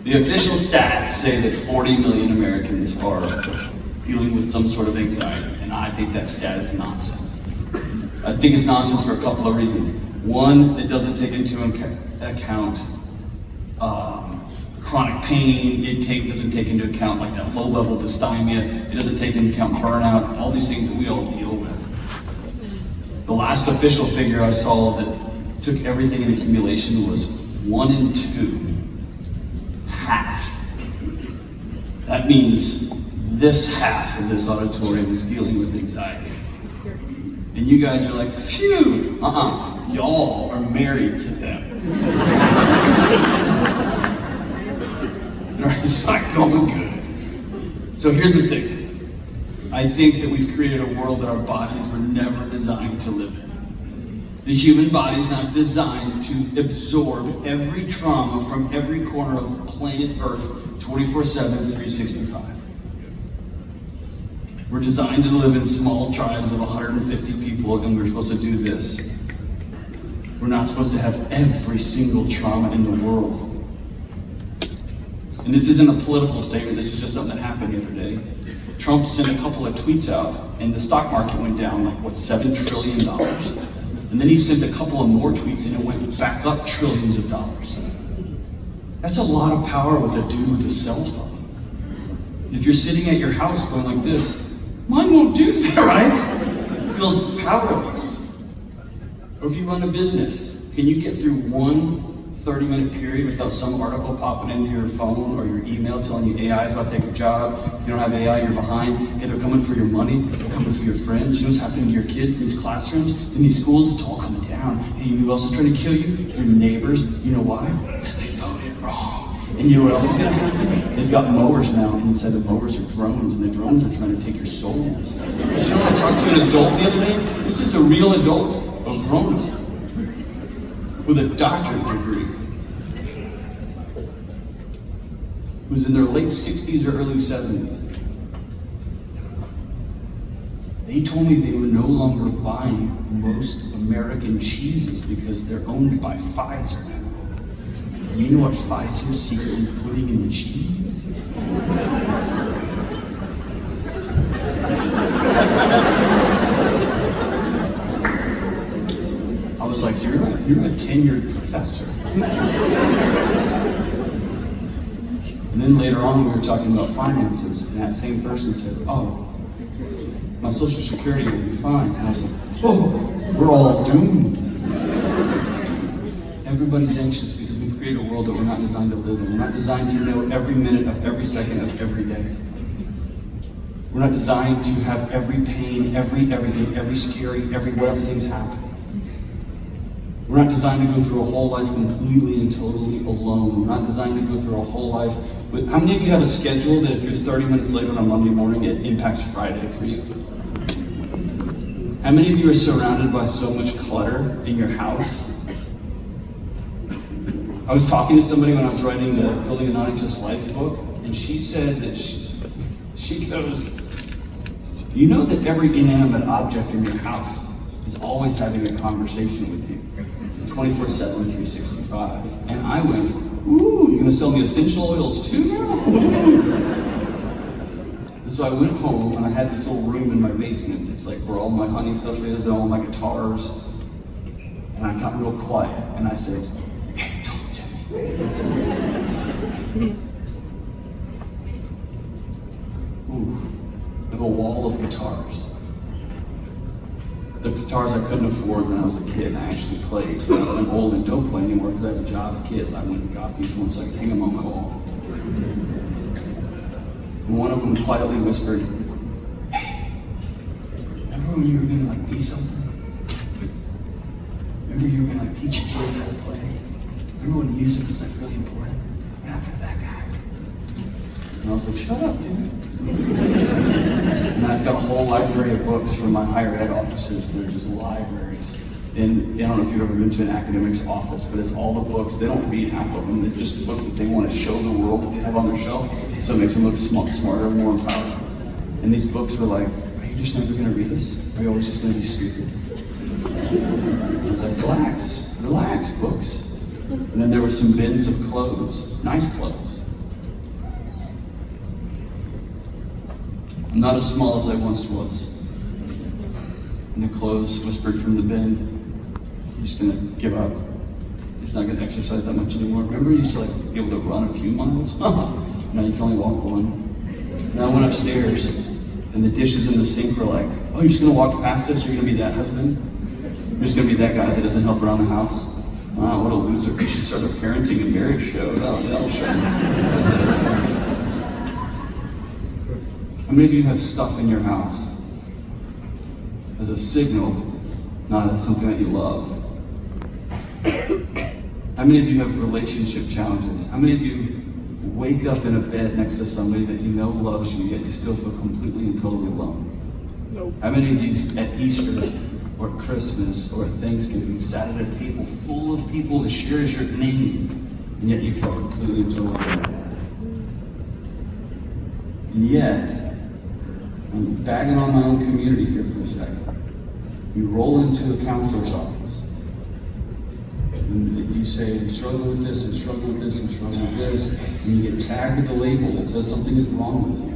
The official stats say that 40 million Americans are dealing with some sort of anxiety, and I think that stat is nonsense. I think it's nonsense for a couple of reasons. One, it doesn't take into account chronic pain. It doesn't take into account like that low-level dysthymia. It doesn't take into account burnout, all these things that we all deal with. The last official figure I saw that took everything in accumulation was 1 in 2. Half. That means this half of this auditorium is dealing with anxiety. And you guys are like, phew, y'all are married to them. It's not going good. So here's the thing. I think that we've created a world that our bodies were never designed to live in. The human body is not designed to absorb every trauma from every corner of planet Earth 24/7, 365. We're designed to live in small tribes of 150 people, and we're supposed to do this. We're not supposed to have every single trauma in the world. And this isn't a political statement, this is just something that happened the other day. Trump sent a couple of tweets out, and the stock market went down like, $7 trillion. And then he sent a couple of more tweets, and it went back up trillions of dollars. That's a lot of power with a dude with a cell phone. If you're sitting at your house going like this, mine won't do that, right? It feels powerless. Or if you run a business, can you get through one 30-minute period without some article popping into your phone or your email telling you AI is about to take your job? If you don't have AI, you're behind. Hey, they're coming for your money. They're coming for your friends. You know what's happening to your kids in these classrooms, in these schools? It's all coming down. And you know who else is trying to kill you? Your neighbors. You know why? Because they voted wrong. And you know what else is going to happen? They've got mowers now, and inside the mowers are drones, and the drones are trying to take your souls. But you know, I talked to an adult the other day. This is a real adult, a grown-up, with a doctorate degree, who's in their late 60s or early 70s. They told me they were no longer buying most American cheeses because they're owned by Pfizer now. You know what Pfizer's secretly putting in the cheese? I was like, you're a tenured professor. And then later on, we were talking about finances, and that same person said, oh, my Social Security will be fine. And I was like, oh, we're all doomed. Everybody's anxious because we've created a world that we're not designed to live in. We're not designed to know every minute of every second of every day. We're not designed to have every pain, everything, every scary, whatever thing's happening. We're not designed to go through a whole life completely and totally alone. We're not designed to go through a whole life with... How many of you have a schedule that if you're 30 minutes late on a Monday morning, it impacts Friday for you? How many of you are surrounded by so much clutter in your house? I was talking to somebody when I was writing the Building a Non-Anxious Life book, and she said that she goes, you know that every inanimate object in your house is always having a conversation with you, 24/7, 365. And I went, ooh, you're gonna sell me essential oils too now? And so I went home, and I had this little room in my basement. It's like where all my honey stuff is, and all my guitars. And I got real quiet, and I said, hey, talk to me. Ooh, I have a wall of guitars. The guitars I couldn't afford when I was a kid, and I actually played. I'm old and don't play anymore because I have a job with kids. I went and got these ones so I could hang them on my wall. And one of them quietly whispered, hey, remember when you were gonna be something? Remember you were gonna teach your kids how to play? Remember when music was really important? What happened to that guy? And I was like, shut up, dude. And I've got a whole library of books from my higher ed offices. They're just libraries. And I don't know if you've ever been to an academic's office, but it's all the books. They don't read half of them. They're just books that they want to show the world that they have on their shelf, so it makes them look smarter and more empowered. And these books were like, are you just never going to read this? Are you always just going to be stupid? I was like, relax, books. And then there were some bins of clothes, nice clothes. I'm not as small as I once was. And the clothes whispered from the bin, you're just gonna give up. You're just not gonna exercise that much anymore. Remember you used to like be able to run a few miles? Now you can only walk one. Now I went upstairs and the dishes in the sink were like, oh, you're just gonna walk past us? You're gonna be that husband? You're just gonna be that guy that doesn't help around the house? Wow, what a loser. You should start a parenting and marriage show. That'll show you. How many of you have stuff in your house as a signal, not as something that you love? How many of you have relationship challenges? How many of you wake up in a bed next to somebody that you know loves you, yet you still feel completely and totally alone? Nope. How many of you at Easter or Christmas or at Thanksgiving sat at a table full of people that shares your name, and yet you felt completely and totally alone? And yet, I'm bagging on my own community here for a second. You roll into a counselor's office, and you say, I'm struggling with this, I'm struggling with this, I'm struggling with this, and you get tagged with a label that says something is wrong with you.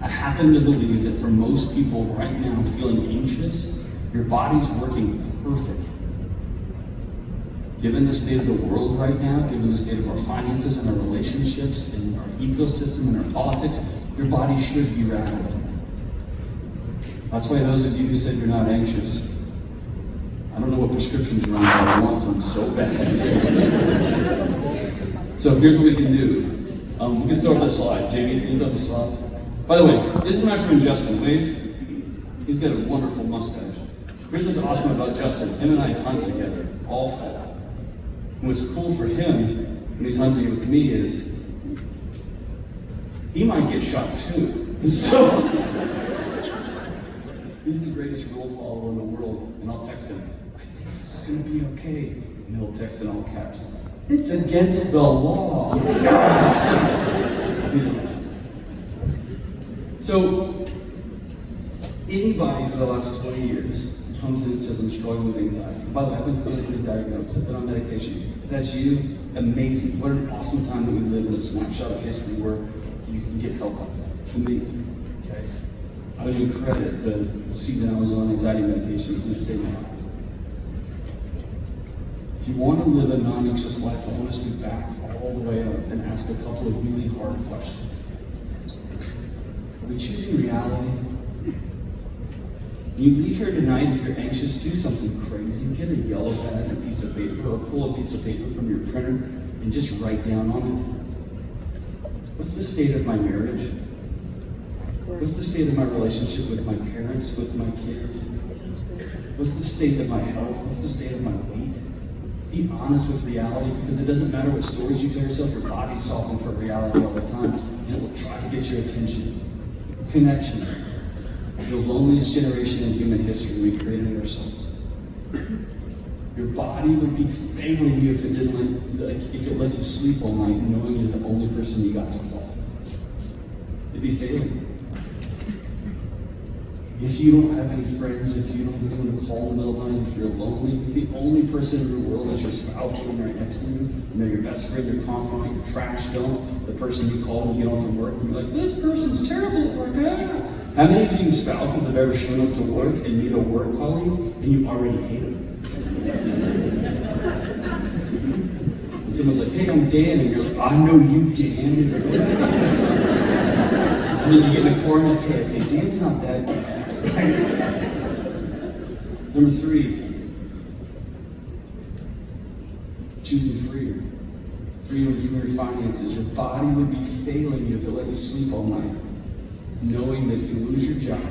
I happen to believe that for most people right now feeling anxious, your body's working perfect. Given the state of the world right now, given the state of our finances and our relationships and our ecosystem and our politics, your body should be rattling. That's why those of you who said you're not anxious, I don't know what prescriptions you're on, but I want some so bad. So here's what we can do. We can throw up the slide. Jamie, can you throw up the slide? By the way, this is my friend Justin. Wave. He's got a wonderful mustache. Here's what's awesome about Justin. Him and I hunt together all fall. And what's cool for him when he's hunting with me is he might get shot too. So he's the greatest rule follower in the world, and I'll text him, I think this is gonna be okay. And he'll text in all caps, it's against the law. He's awesome. So, anybody for the last 20 years comes in and says, I'm struggling with anxiety. By the way, I've been clinically diagnosed, I've been on medication. If that's you, amazing. What an awesome time that we live in, a snapshot of history where you can get help like that. It's amazing, okay? I would even credit the season I was on anxiety medications and it saved my life. If you want to live a non-anxious life, I want us to back all the way up and ask a couple of really hard questions. Are we choosing reality? When you leave here tonight, if you're anxious, do something crazy. Get a yellow pad and a piece of paper, or pull a piece of paper from your printer and just write down on it. What's the state of my marriage? What's the state of my relationship with my parents, with my kids? What's the state of my health? What's the state of my weight? Be honest with reality, because it doesn't matter what stories you tell yourself, your body's solving for reality all the time, and it will try to get your attention. Connection. The loneliest generation in human history, we created it ourselves. Your body would be failing you if it let you sleep all night knowing you're the only person you got to call. It'd be failing. If you don't have any friends, if you don't have anyone to call in the middle of the night, if you're lonely, if the only person in your world is your spouse sitting right next to you, you know, your best friend, your confidant, your trash dump, the person you call when you get home from work, and you're like, this person's terrible at work. How many of you spouses have ever shown up to work and meet a work colleague and you already hate him? And someone's like, hey, I'm Dan, and you're like, I know you, Dan. He's like, what? And then you get in the corner, like, hey, Dan's not that bad. Number 3, choosing freedom. Freedom from your finances. Your body would be failing you if it let you sleep all night, knowing that if you lose your job,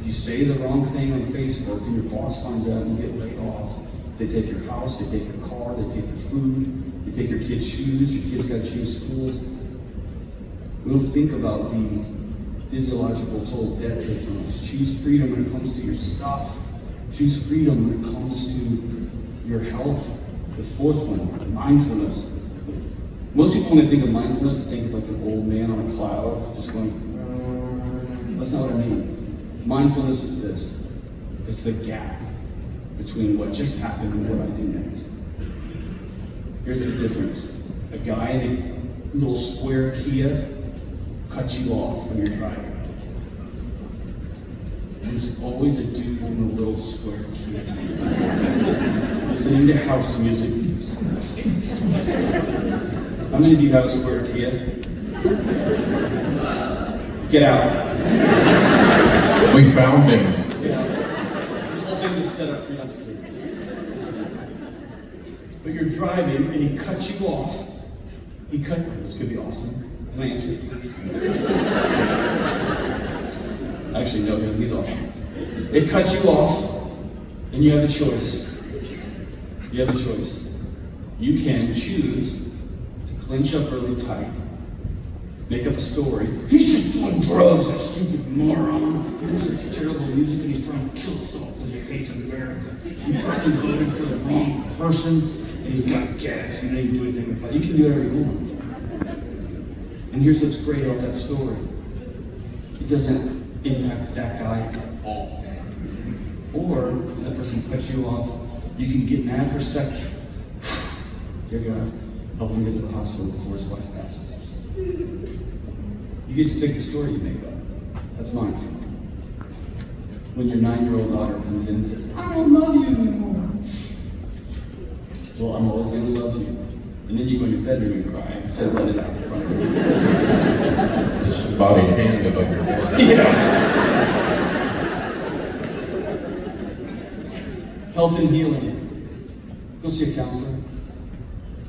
if you say the wrong thing on Facebook and your boss finds out and you get laid off, they take your house, they take your car, they take your food, they take your kids' shoes, your kids got to change schools. We don't think about the physiological toll debt takes on us. Choose freedom when it comes to your stuff. Choose freedom when it comes to your health. The 4th one, mindfulness. Most people, when they think of mindfulness, they think of like an old man on a cloud, just going, that's not what I mean. Mindfulness is this. It's the gap between what just happened and what I do next. Here's the difference. A guy in a little square Kia cuts you off when you're driving. There's always a dude in a little square Kia listening to house music. How many of you have a square Kia? Get out. We found him. Yeah. This whole thing's a setup for us. But you're driving and he cuts you off. This could be awesome. Can I answer it, please? I actually know him, he's awesome. It cuts you off, and you have a choice. You have a choice. You can choose to clench up really tight, make up a story. He's just doing drugs, that stupid moron. He listens to terrible music and he's trying to kill us all because he hates America. He probably voted for the wrong person, and he's got gas, and they didn't do anything about it. You can do whatever you want. And here's what's great about that story. It doesn't impact that guy at all. Or, when that person cuts you off, you can get mad for a second. Dear God, help him get to the hospital before his wife passes. You get to pick the story you make up. That's mine. When your 9-year-old daughter comes in and says, I don't love you anymore. Well, I'm always going to love you. And then you go in your bedroom and cry instead of letting it out in front of her. Just body hand above your head. Yeah. Health and healing. Go see a counselor.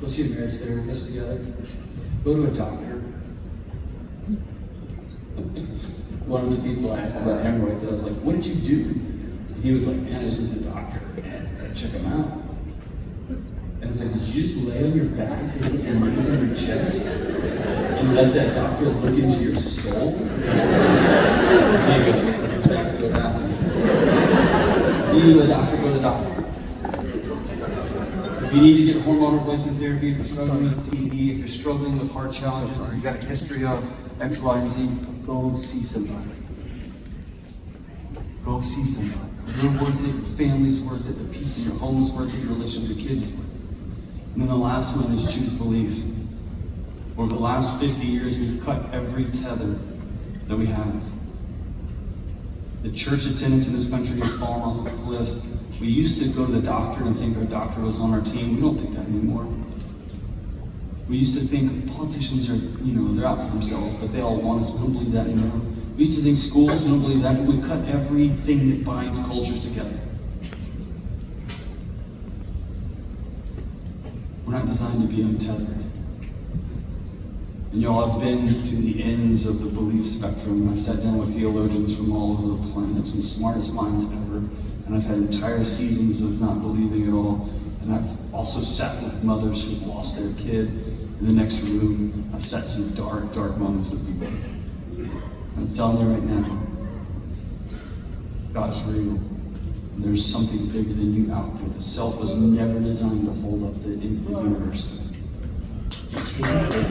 Go see a marriage therapist together. Go to a doctor. One of the people I asked about hemorrhoids, I was like, what did you do? And he was like, man, I just went to the doctor and check him out. And it's like, did you just lay on your back and put your knees on your chest and let that doctor look into your soul? That's exactly what happened. You need a doctor, go to the doctor. If you need to get hormone replacement therapy, if you're struggling with PD, if you're struggling with heart challenges, if you've got a history of X, Y, and Z, go see somebody. Go see somebody. You're worth it, your family's worth it, the peace in your home is worth it, your relationship with your kids is worth it. And then the last one is choose belief. Over the last 50 years, we've cut every tether that we have. The church attendance in this country has fallen off a cliff. We used to go to the doctor and think our doctor was on our team. We don't think that anymore. We used to think politicians are, they're out for themselves, but they all want us. We don't believe that anymore. We used to think schools, we don't believe that. We've cut everything that binds cultures together. We're not designed to be untethered. And y'all have been to the ends of the belief spectrum. I've sat down with theologians from all over the planet, some of the smartest minds ever. And I've had entire seasons of not believing at all. And I've also sat with mothers who've lost their kid in the next room. I've sat some dark, dark moments with people. I'm telling you right now, God is real. And there's something bigger than you out there. The self was never designed to hold up the universe. It can't hold.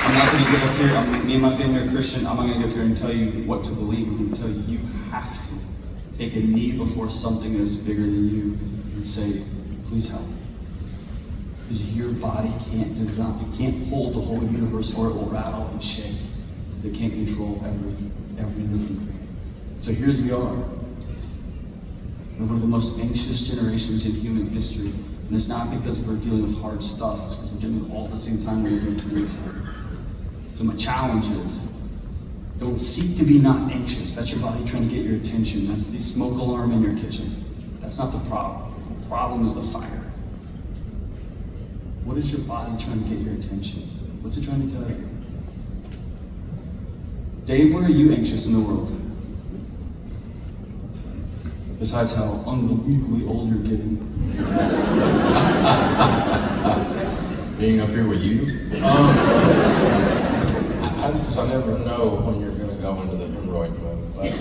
I'm not going to get up here, me and my family are Christian, I'm not going to get up here and tell you what to believe. I'm going to tell you, you have to take a knee before something that is bigger than you and say, please help. Because your body can't hold the whole universe, or it will rattle and shake. Because it can't control every living creature. So here's we are. We're one of the most anxious generations in human history. And it's not because we're dealing with hard stuff, it's because we're dealing with all at the same time when we're doing 2 weeks ago. So my challenge is, don't seek to be not anxious. That's your body trying to get your attention. That's the smoke alarm in your kitchen. That's not the problem. The problem is the fire. What is your body trying to get your attention? What's it trying to tell you? Dave, where are you anxious in the world? Besides how unbelievably old you're getting. Being up here with you? Because I never know when you're going to go into the hemorrhoid mode. But,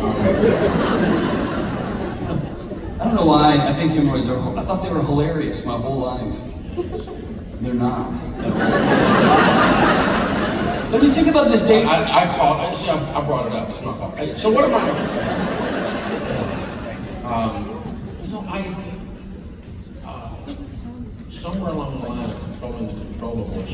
I don't know why I think hemorrhoids are, I thought they were hilarious my whole life. They're not. What do you think about this, Dave? I brought it up. It's my fault. So what am I? Somewhere along the line of controlling the controllables,